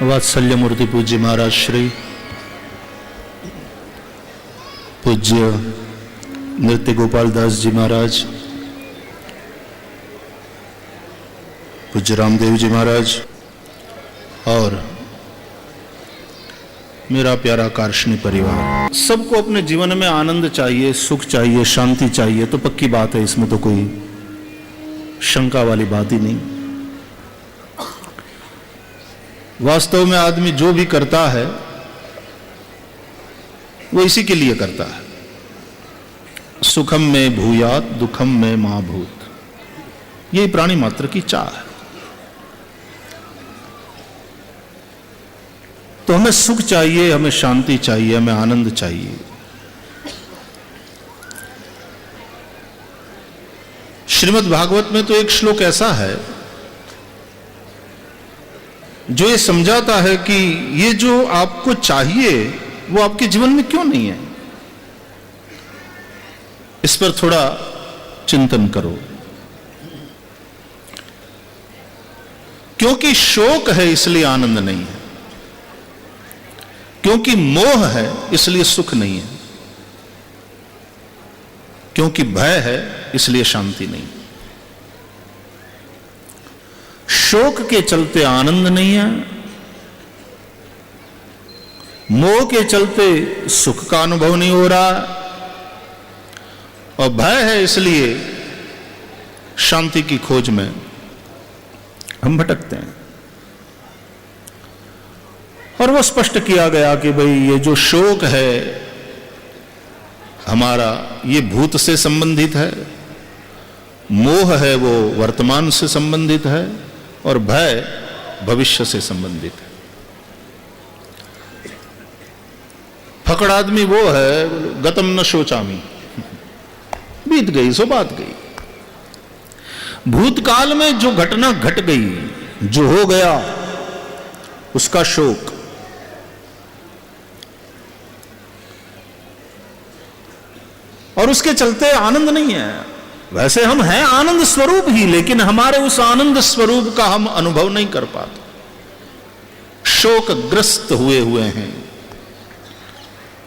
वात्सल्य मूर्ति पूज्य महाराज श्री पूज्य नृत्य गोपाल दास जी महाराज, पूज्य रामदेव जी महाराज और मेरा प्यारा कार्शनी परिवार, सबको अपने जीवन में आनंद चाहिए, सुख चाहिए, शांति चाहिए। तो पक्की बात है, इसमें तो कोई शंका वाली बात ही नहीं। वास्तव में आदमी जो भी करता है वो इसी के लिए करता है। सुखम में भूयात दुखम में महाभूत, यही प्राणी मात्र की चाह है। तो हमें सुख चाहिए, हमें शांति चाहिए, हमें आनंद चाहिए। श्रीमद् भागवत में तो एक श्लोक ऐसा है जो ये समझाता है कि ये जो आपको चाहिए वो आपके जीवन में क्यों नहीं है। इस पर थोड़ा चिंतन करो। क्योंकि शोक है इसलिए आनंद नहीं है, क्योंकि मोह है इसलिए सुख नहीं है, क्योंकि भय है इसलिए शांति नहीं। शोक के चलते आनंद नहीं है, मोह के चलते सुख का अनुभव नहीं हो रहा, और भय है इसलिए शांति की खोज में हम भटकते हैं। और वो स्पष्ट किया गया कि भाई ये जो शोक है हमारा, ये भूत से संबंधित है, मोह है वो वर्तमान से संबंधित है, और भय भविष्य से संबंधित है। फकड़ आदमी वो है, गतम न शोचामी, बीत गई सो बात गई। भूतकाल में जो घटना घट गई, जो हो गया, उसका शोक। और उसके चलते आनंद नहीं है। वैसे हम हैं आनंद स्वरूप ही, लेकिन हमारे उस आनंद स्वरूप का हम अनुभव नहीं कर पाते। शोकग्रस्त हुए हैं।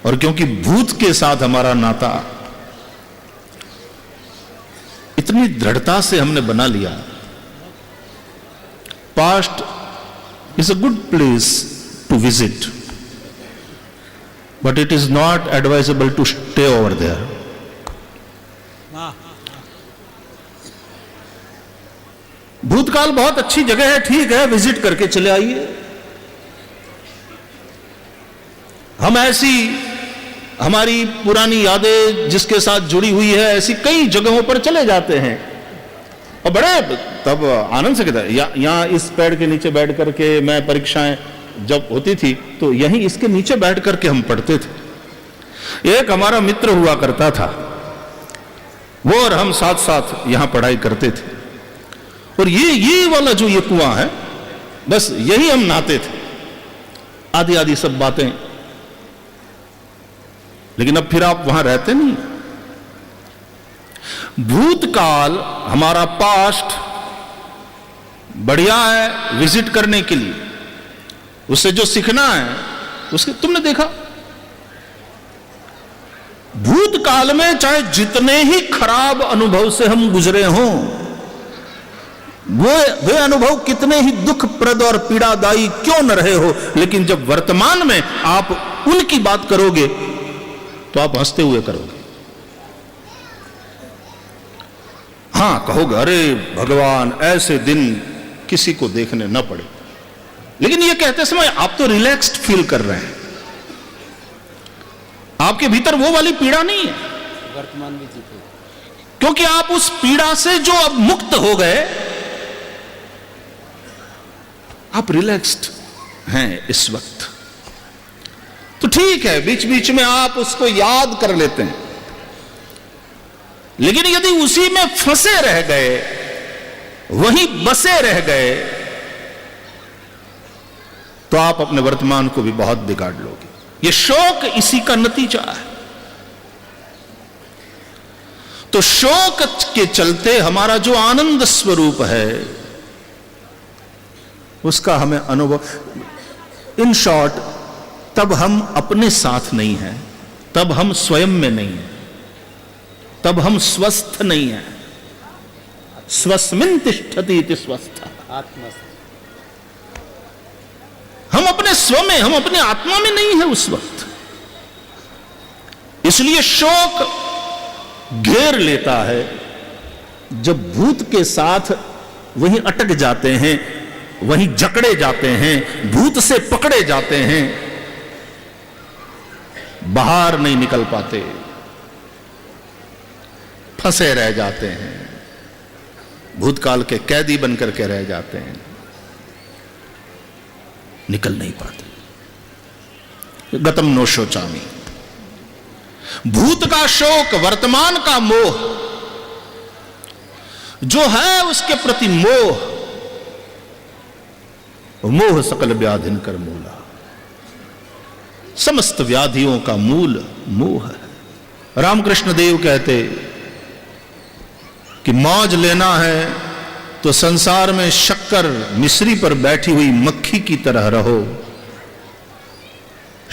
और क्योंकि भूत के साथ हमारा नाता इतनी दृढ़ता से हमने बना लिया, past is a good place to visit, but it is not advisable to stay over there. भूतकाल बहुत अच्छी जगह है, ठीक है, विजिट करके चले आइए। हम ऐसी, हमारी पुरानी यादें जिसके साथ जुड़ी हुई है, ऐसी कई जगहों पर चले जाते हैं और बड़े तब आनंद से कहता है। यहां इस पेड़ के नीचे बैठ करके मैं, परीक्षाएं जब होती थी तो यहीं इसके नीचे बैठ करके हम पढ़ते थे। एक हमारा मित्र हुआ करता था, वो और हम साथ साथ यहां पढ़ाई करते थे। और ये वाला जो ये कुआं है, बस यही हम नहाते थे, आदि आदि सब बातें। लेकिन अब फिर आप वहां रहते नहीं। भूतकाल, हमारा पास्ट बढ़िया है विजिट करने के लिए, उससे जो सीखना है उसके। तुमने देखा भूतकाल में चाहे जितने ही खराब अनुभव से हम गुजरे हों, वे अनुभव कितने ही दुखप्रद और पीड़ादायी क्यों न रहे हो, लेकिन जब वर्तमान में आप उनकी बात करोगे तो आप हंसते हुए करोगे। हां, कहोगे अरे भगवान ऐसे दिन किसी को देखने न पड़े। लेकिन ये कहते समय आप तो रिलैक्स्ड फील कर रहे हैं, आपके भीतर वो वाली पीड़ा नहीं है। वर्तमान में जीते, क्योंकि आप उस पीड़ा से जो अब मुक्त हो गए, आप रिलैक्स्ड हैं इस वक्त। तो ठीक है, बीच बीच में आप उसको याद कर लेते हैं, लेकिन यदि उसी में फंसे रह गए, वहीं बसे रह गए, तो आप अपने वर्तमान को भी बहुत बिगाड़ लोगे। ये शोक इसी का नतीजा है। तो शोक के चलते हमारा जो आनंद स्वरूप है उसका हमें अनुभव। इन शॉर्ट, तब हम अपने साथ नहीं हैं, तब हम स्वयं में नहीं हैं, तब हम स्वस्थ नहीं हैं। स्वस्मिन् तिष्ठति इति स्वस्थ, हम अपने स्व में, हम अपने आत्मा में नहीं है उस वक्त। इसलिए शोक घेर लेता है जब भूत के साथ वहीं अटक जाते हैं, वहीं जकड़े जाते हैं, भूत से पकड़े जाते हैं, बाहर नहीं निकल पाते, फंसे रह जाते हैं, भूतकाल के कैदी बनकर के रह जाते हैं, निकल नहीं पाते। गतम नो शोचामी, भूत का शोक, वर्तमान का मोह जो है, उसके प्रति मोह, मोह सकल व्याधिन कर मूला, समस्त व्याधियों का मूल मोह है। रामकृष्ण देव कहते कि मौज लेना है तो संसार में शक्कर मिश्री पर बैठी हुई मक्खी की तरह रहो,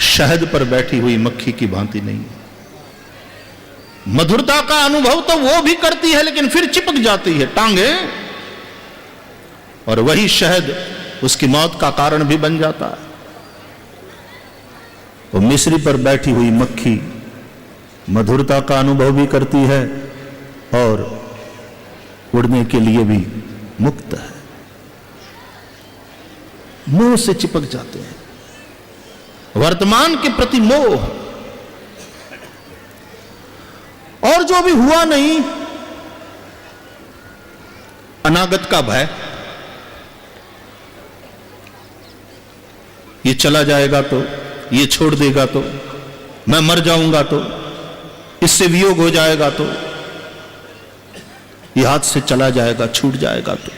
शहद पर बैठी हुई मक्खी की भांति नहीं। मधुरता का अनुभव तो वो भी करती है, लेकिन फिर चिपक जाती है टांगे, और वही शहद उसकी मौत का कारण भी बन जाता है। वो मिश्री पर बैठी हुई मक्खी मधुरता का अनुभव भी करती है और उड़ने के लिए भी मुक्त है। मोह से चिपक जाते हैं, वर्तमान के प्रति मोह, और जो भी हुआ नहीं, अनागत का भय, ये चला जाएगा तो, ये छोड़ देगा तो, मैं मर जाऊंगा तो, इससे वियोग हो जाएगा तो, ये हाथ से चला जाएगा, छूट जाएगा तो।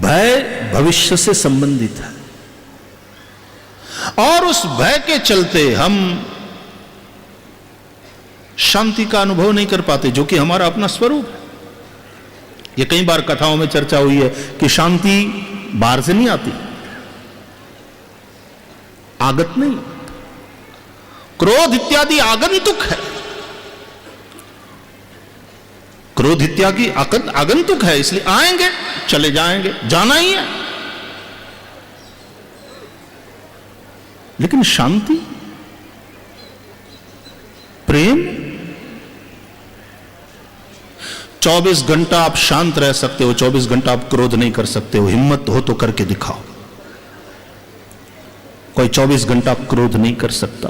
भय भविष्य से संबंधित है, और उस भय के चलते हम शांति का अनुभव नहीं कर पाते, जो कि हमारा अपना स्वरूप है। ये कई बार कथाओं में चर्चा हुई है कि शांति बाहर से नहीं आती, आगत नहीं, क्रोध इत्यादि आगंतुक है, क्रोध इत्यादि आगंतुक है, इसलिए आएंगे चले जाएंगे, जाना ही है। लेकिन शांति, प्रेम, 24 घंटा आप शांत रह सकते हो, 24 घंटा आप क्रोध नहीं कर सकते हो। हिम्मत हो तो करके दिखाओ। कोई 24 घंटा क्रोध नहीं कर सकता,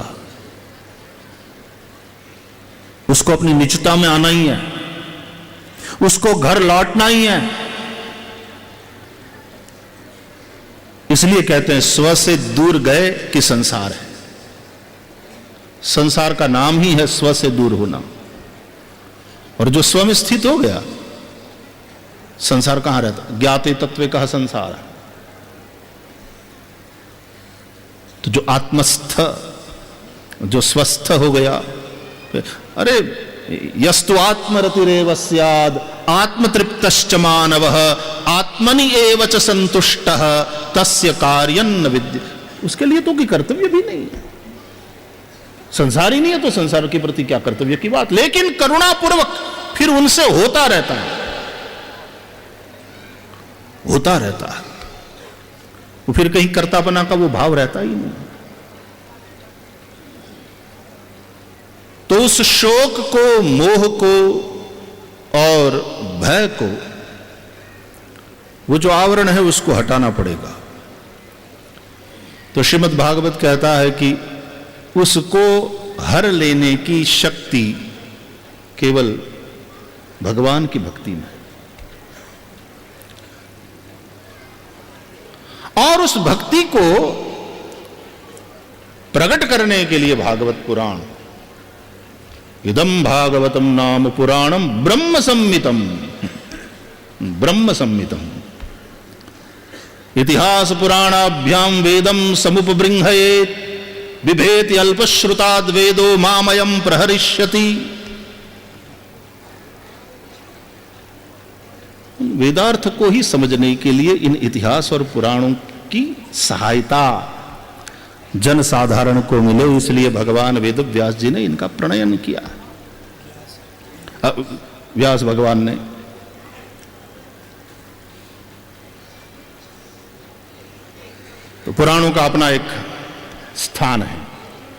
उसको अपनी निजता में आना ही है, उसको घर लौटना ही है। इसलिए कहते हैं स्व से दूर गए कि संसार है। संसार का नाम ही है स्व से दूर होना, और जो स्व में स्थित हो गया, संसार कहां रहता? ज्ञाते तत्व कहा संसार है। तो जो आत्मस्थ, जो स्वस्थ हो गया, अरे यस्तु आत्मरतिरेव स्याद आत्मतृप्तश्च मानवः आत्मनि एव च संतुष्टः तस्य कार्यं न विद्य। उसके लिए तो कोई कर्तव्य भी नहीं है, संसार ही नहीं है तो संसार के प्रति क्या कर्तव्य की बात। लेकिन करुणापूर्वक फिर उनसे होता रहता है, होता रहता है, वो फिर कहीं कर्तापना का वो भाव रहता ही नहीं। तो उस शोक को, मोह को और भय को, वो जो आवरण है उसको हटाना पड़ेगा। तो श्रीमद् भागवत कहता है कि उसको हर लेने की शक्ति केवल भगवान की भक्ति में, और उस भक्ति को प्रकट करने के लिए भागवत पुराण, इदम भागवतम नाम पुराणम ब्रह्म संहितम, ब्रह्म संहितम इतिहास पुराणाभ्याम वेदम समुपबृंहयेत बिभेति अल्पश्रुताद् वेदो मामयम प्रहरिष्यति। वेदार्थ को ही समझने के लिए इन इतिहास और पुराणों की सहायता जन साधारण को मिले, इसलिए भगवान वेद व्यास जी ने इनका प्रणयन किया। व्यास भगवान ने तो पुराणों का अपना एक स्थान है,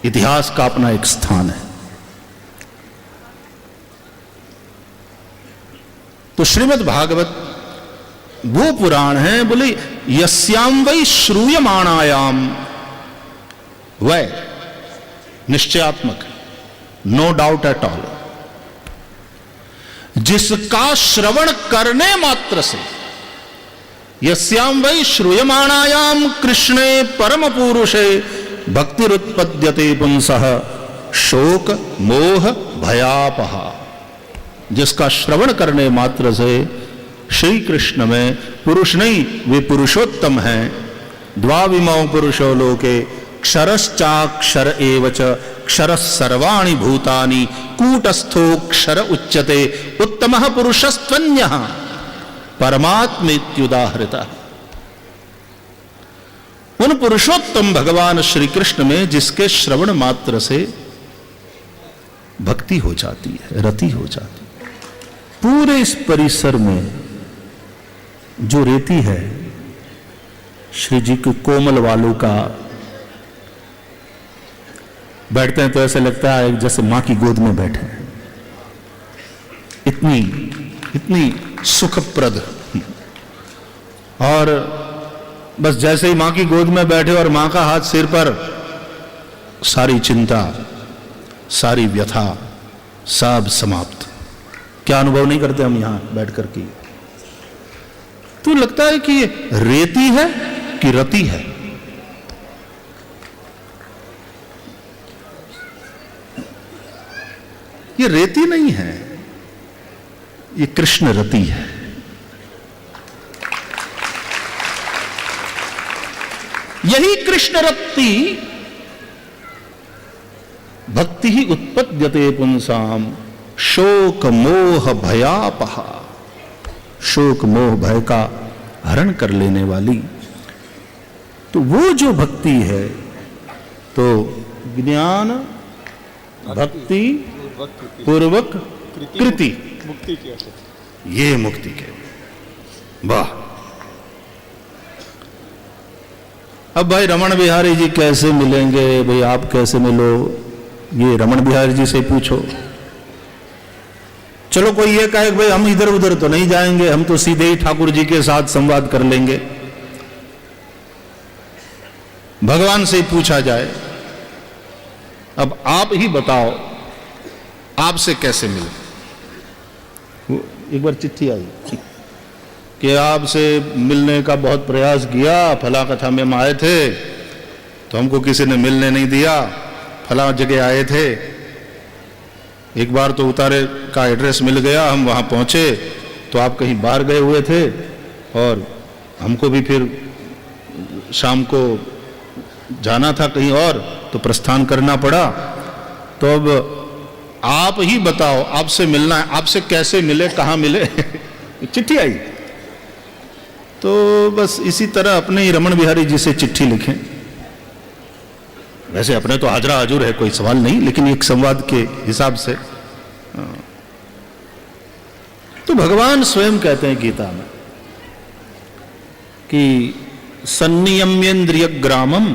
इतिहास का अपना एक स्थान है। तो श्रीमद् भागवत वो पुराण है, बोले यस्याम वै श्रूयमाणायाम, वै निश्चयात्मक, नो डाउट एट ऑल, जिसका श्रवण करने मात्र से, यस्याम वै श्रूयमाणायाम कृष्णे परम पुरुषे भक्तिरुत्पद्यते पुंसः शोक मोह भयापहा। जिसका श्रवण करने मात्र से श्री कृष्ण में, पुरुष नहीं वे पुरुषोत्तम हैं, द्वाविमौ पुरुषो लोके क्षरश्चाक्षर एवच क्षरः सर्वाणि भूतानि कूटस्थोक्षर उच्यते उत्तमः पुरुषस्त्वन्यः परमात्मेत्युदाहृतः। उन पुरुषोत्तम भगवान श्री कृष्ण में जिसके श्रवण मात्र से भक्ति हो जाती है, रति हो जाती है। पूरे इस परिसर में जो रेती है, श्री जी के कोमल वालों का, बैठते हैं तो ऐसे लगता है जैसे मां की गोद में बैठे हैं, इतनी इतनी सुखप्रद। और बस जैसे ही मां की गोद में बैठे और मां का हाथ सिर पर, सारी चिंता, सारी व्यथा सब समाप्त। क्या अनुभव नहीं करते हम यहां बैठ करके? तो लगता है कि ये रेती है कि रति है। ये रेती नहीं है, ये कृष्ण रति है। यही कृष्ण रति भक्ति ही उत्पद्यते पुंसाम शोक मोह भयापहा। शोक मोह भय का हरण कर लेने वाली। तो वो जो भक्ति है, तो ज्ञान भक्ति पूर्वक कृति, ये मुक्ति के। वाह! अब भाई रमण बिहारी जी कैसे मिलेंगे? भाई आप कैसे मिलो, ये रमण बिहारी जी से पूछो। चलो कोई ये कहे भाई हम इधर उधर तो नहीं जाएंगे, हम तो सीधे ही ठाकुर जी के साथ संवाद कर लेंगे। भगवान से पूछा जाए, अब आप ही बताओ आपसे कैसे मिले? एक बार चिट्ठी आई कि आपसे मिलने का बहुत प्रयास किया, फला कथा में हम आए थे तो हमको किसी ने मिलने नहीं दिया, फला जगह आए थे। एक बार तो उतारे का एड्रेस मिल गया, हम वहां पहुंचे तो आप कहीं बाहर गए हुए थे और हमको भी फिर शाम को जाना था कहीं और, तो प्रस्थान करना पड़ा। तो अब आप ही बताओ, आपसे मिलना है, आपसे कैसे मिले, कहां मिले? चिट्ठी आई। तो बस इसी तरह अपने ही रमण बिहारी जी से चिट्ठी लिखें। वैसे अपने तो हाजरा हजूर है, कोई सवाल नहीं, लेकिन एक संवाद के हिसाब से। तो भगवान स्वयं कहते हैं गीता में कि सन्नियम्येन्द्रिय ग्रामम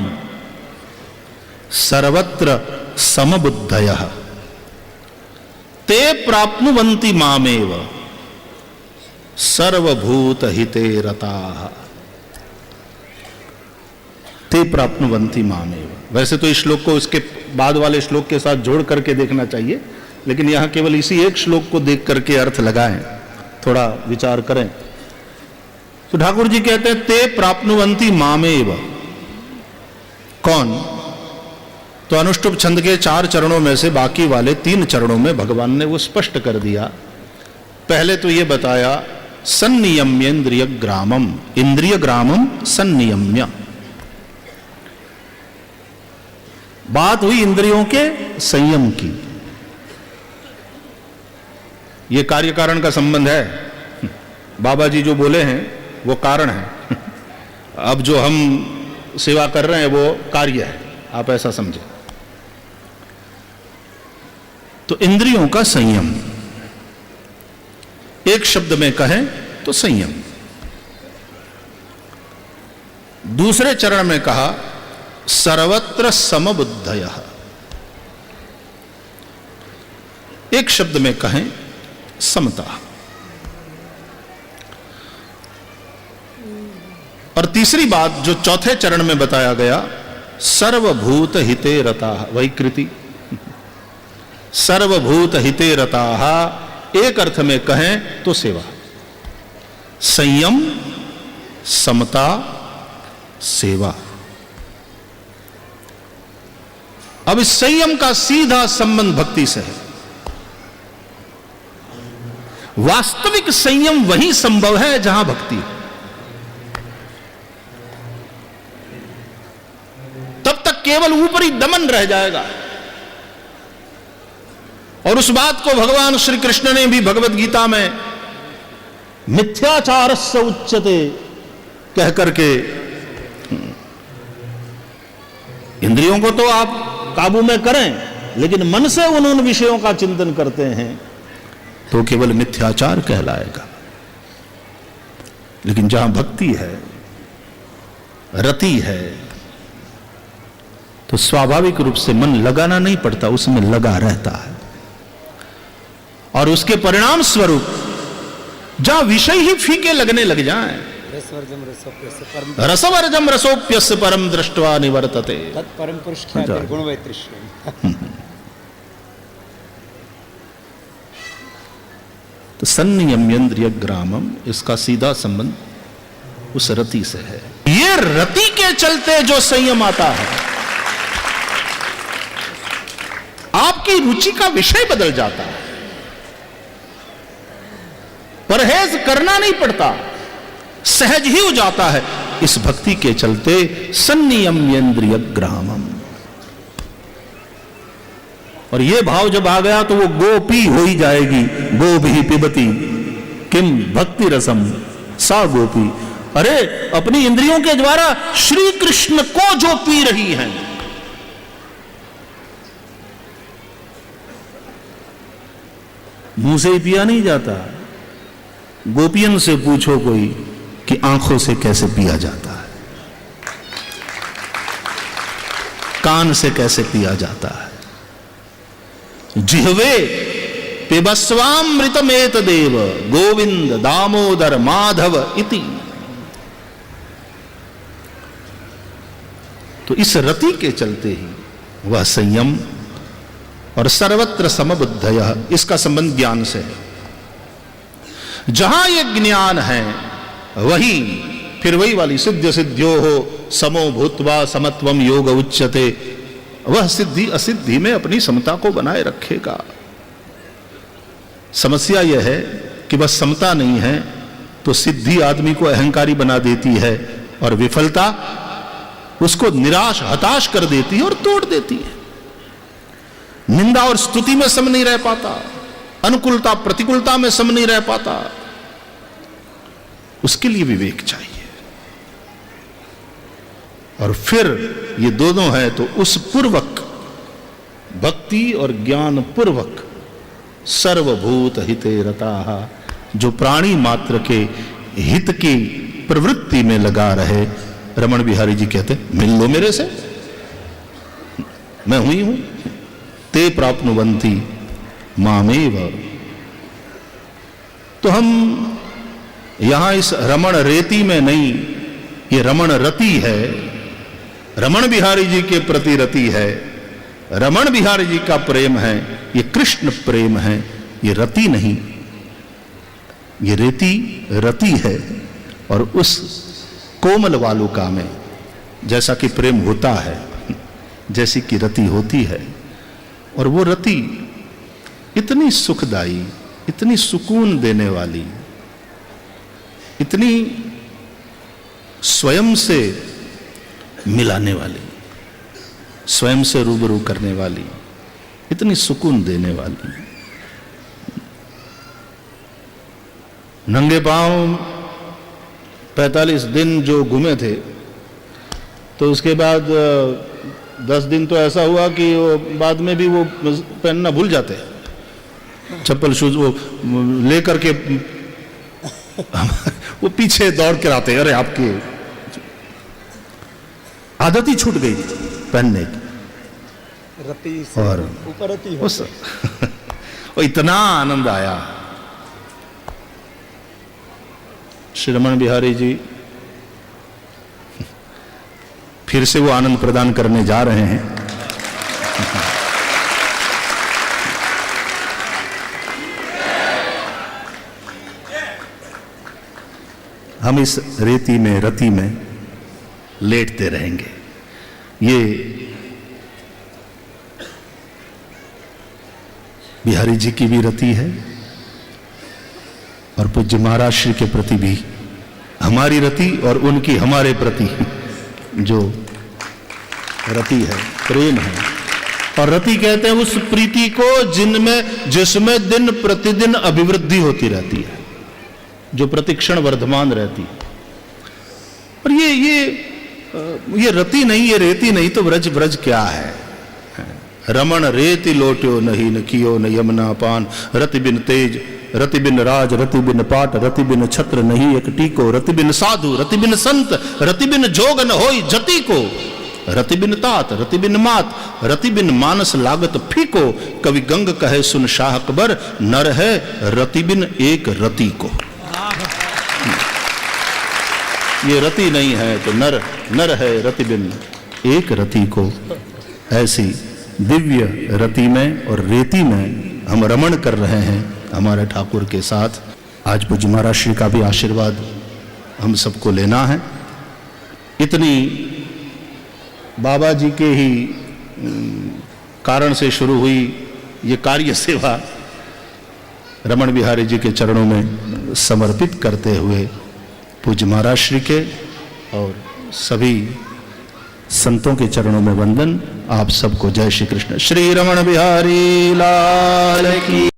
सर्वत्र समबुद्धयः ते प्राप्नुवन्ति मामेव सर्वभूत हिते रताः। ते प्राप्नुवन्ति मामेव। वैसे तो इस श्लोक को उसके बाद वाले श्लोक के साथ जोड़ करके देखना चाहिए, लेकिन यहां केवल इसी एक श्लोक को देख करके अर्थ लगाएं, थोड़ा विचार करें। तो ठाकुर जी कहते हैं ते प्राप्नुवन्ति मामेव। कौन? तो अनुष्टुप छंद के 4 चरणों में से बाकी वाले 3 चरणों में भगवान ने वो स्पष्ट कर दिया। पहले तो ये बताया सन्नियम्य इंद्रिय ग्रामम, इंद्रिय ग्रामम सन्नियम्य। बात हुई इंद्रियों के संयम की। ये कार्य कारण का संबंध है। बाबा जी जो बोले हैं वो कारण है, अब जो हम सेवा कर रहे हैं वो कार्य है, आप ऐसा समझे। तो इंद्रियों का संयम, एक शब्द में कहें तो संयम। दूसरे चरण में कहा सर्वत्र समबुद्धयः, एक शब्द में कहें समता। और तीसरी बात जो चौथे चरण में बताया गया, सर्वभूत हिते रताः, वही कृति, सर्वभूत हिते रताः, एक अर्थ में कहें तो सेवा। संयम, समता, सेवा। अब इस संयम का सीधा संबंध भक्ति से है। वास्तविक संयम वही संभव है जहां भक्ति है। तब तक केवल ऊपरी दमन रह जाएगा। और उस बात को भगवान श्री कृष्ण ने भी भगवत गीता में मिथ्याचारस्य उच्यते कह करके, इंद्रियों को तो आप काबू में करें, लेकिन मन से उन विषयों का चिंतन करते हैं तो केवल मिथ्याचार कहलाएगा। लेकिन जहां भक्ति है, रति है, तो स्वाभाविक रूप से मन लगाना नहीं पड़ता, उसमें लगा रहता है। और उसके परिणाम स्वरूप जहां विषय ही फीके लगने लग जाएं, रसवर्जम रसोप्यस्य परम दृष्ट्वा निवर्तते तत्परम पुरुष ख्याति गुणवैतृष्ण्यम्। तो संयम्येन्द्रिय ग्रामम, इसका सीधा संबंध उस रति से है। ये रति के चलते जो संयम आता है, आपकी रुचि का विषय बदल जाता है। परहेज करना नहीं पड़ता, सहज ही हो जाता है। इस भक्ति के चलते संयम्येन्द्रिय ग्रामम। और ये भाव जब आ गया तो वो गोपी हो ही जाएगी। गो भी पिबती किम भक्ति रसम सा गोपी। अरे अपनी इंद्रियों के द्वारा श्री कृष्ण को जो पी रही हैं, मुंह से ही पिया नहीं जाता। गोपियन से पूछो कोई कि आंखों से कैसे पिया जाता है, कान से कैसे पिया जाता है। जिह्वे पिबस्वामृतमेत देव गोविंद दामोदर माधव इति। तो इस रति के चलते ही वह संयम और सर्वत्र समबुद्धयः, इसका संबंध ज्ञान से है। जहां यह ज्ञान है वही फिर वही वाली सिद्ध सिद्ध्यो हो समो भूत्वा समत्वम योग उच्यते, वह सिद्धि असिद्धि में अपनी समता को बनाए रखेगा। समस्या यह है कि बस समता नहीं है तो सिद्धि आदमी को अहंकारी बना देती है और विफलता उसको निराश हताश कर देती है और तोड़ देती है। निंदा और स्तुति में सम नहीं रह पाता, अनुकूलता प्रतिकूलता में सम नहीं रह पाता। उसके लिए विवेक चाहिए। और फिर ये दोनों है तो उस पूर्वक भक्ति और ज्ञान पूर्वक सर्वभूत हिते रताः, जो प्राणी मात्र के हित की प्रवृत्ति में लगा रहे। रमण बिहारी जी कहते मिल लो मेरे से, मैं हुई हूं, ते प्राप्नुवन्ति मामेव। तो हम यहां इस रमण रेती में नहीं, ये रमण रति है, रमण बिहारी जी के प्रति रति है, रमण बिहारी जी का प्रेम है, ये कृष्ण प्रेम है, ये रति नहीं, ये रेती रति है। और उस कोमल वालुका में जैसा कि प्रेम होता है, जैसी कि रति होती है, और वो रति इतनी सुखदाई, इतनी सुकून देने वाली, इतनी स्वयं से मिलाने वाली, स्वयं से रूबरू करने वाली, इतनी सुकून देने वाली। नंगे पांव 45 दिन जो घूमे थे, तो उसके बाद 10 दिन तो ऐसा हुआ कि वो बाद में भी वो पहनना भूल जाते, चप्पल शूज वो लेकर के वो पीछे दौड़ कर आते, अरे आपकी आदत ही छूट गई पहनने की। रति से और ऊपर रति हो उस वो इतना आनंद आया। श्री रमण बिहारी जी फिर से वो आनंद प्रदान करने जा रहे हैं। हम इस रेती में, रति में लेटते रहेंगे। ये बिहारी जी की भी रति है और पूज्य महाराज श्री के प्रति भी हमारी रति और उनकी हमारे प्रति जो रति है, प्रेम है। और रति कहते हैं उस प्रीति को जिसमें दिन प्रतिदिन अभिवृद्धि होती रहती है, जो प्रतिक्षण वर्धमान रहती है। और ये रति नहीं, ये रेती नहीं तो ब्रज क्या है। रमण रेति लोट्यो नहीं न कियो न यमुना पान, रति बिन तेज रति बिन राज, रति बिन पाट, रति बिन छत्र नहीं एक टीको, रति बिन साधु, रति बिन संत, रति बिन जोग न होई जति को, रति बिन तात, रति बिन मात, रति बिन मानस लागत फीको, कवि गंग कहे सुन शाह अकबर, नर है रति बिन एक रति को। ये रति नहीं है तो नर है रति बिन एक रति को। ऐसी दिव्य रति में और रेती में हम रमण कर रहे हैं हमारे ठाकुर के साथ। आज पूज्य महाराज श्री का भी आशीर्वाद हम सबको लेना है। इतनी बाबा जी के ही कारण से शुरू हुई ये कार्य सेवा रमण बिहारी जी के चरणों में समर्पित करते हुए पूज्य महाराज श्री के और सभी संतों के चरणों में वंदन। आप सबको जय श्री कृष्ण। श्री रमण बिहारी लाल की।